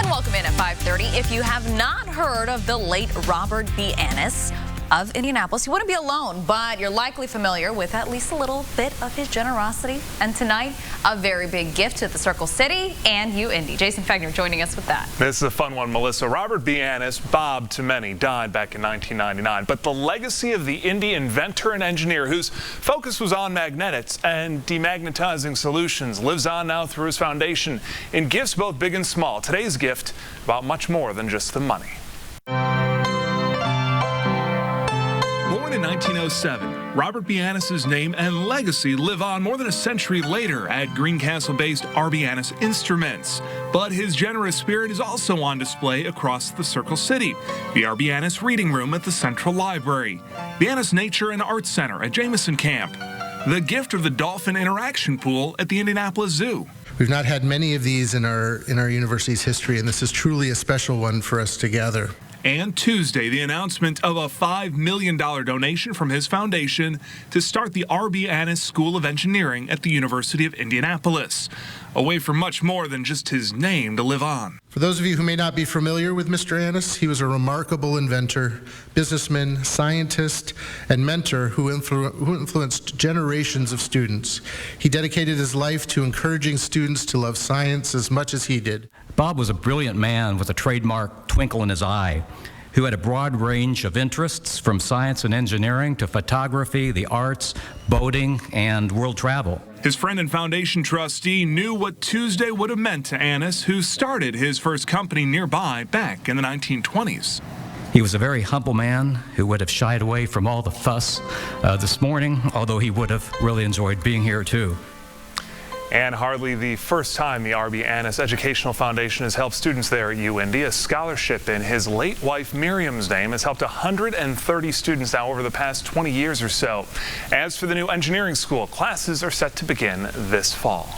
And welcome in at 5:30. If you have not heard of the late Robert B. Annis of Indianapolis, you wouldn't be alone, but you're likely familiar with at least a little bit of his generosity. And tonight, a very big gift to the Circle City and you, Indy. Jason Fegner joining us with that. This is a fun one, Melissa. Robert B. Annis, Bob to many, died back in 1999. But the legacy of the Indy inventor and engineer, whose focus was on magnetics and demagnetizing solutions, lives on now through his foundation in gifts both big and small. Today's gift about much more than just the money. Born in 1907, Robert B. Annis's name and legacy live on more than a century later at Greencastle-based R.B. Annis Instruments. But his generous spirit is also on display across the Circle City, the R.B. Annis Reading Room at the Central Library, the Annis Nature and Arts Center at Jamison Camp, the gift of the Dolphin Interaction Pool at the Indianapolis Zoo. We've not had many of these in our university's history, and this is truly a special one for us to gather. And Tuesday, the announcement of a $5 million donation from his foundation to start the R.B. Annis School of Engineering at the University of Indianapolis, a way for much more than just his name to live on. For those of you who may not be familiar with Mr. Annis, he was a remarkable inventor, businessman, scientist, and mentor who influenced generations of students. He dedicated his life to encouraging students to love science as much as he did. Bob was a brilliant man with a trademark twinkle in his eye, who had a broad range of interests from science and engineering to photography, the arts, boating, and world travel. His friend and foundation trustee knew what Tuesday would have meant to Annis, who started his first company nearby back in the 1920s. He was a very humble man who would have shied away from all the fuss this morning, although he would have really enjoyed being here too. And hardly the first time the R.B. Annis Educational Foundation has helped students there at UIndy. A scholarship in his late wife Miriam's name has helped 130 students now over the past 20 years or so. As for the new engineering school, classes are set to begin this fall.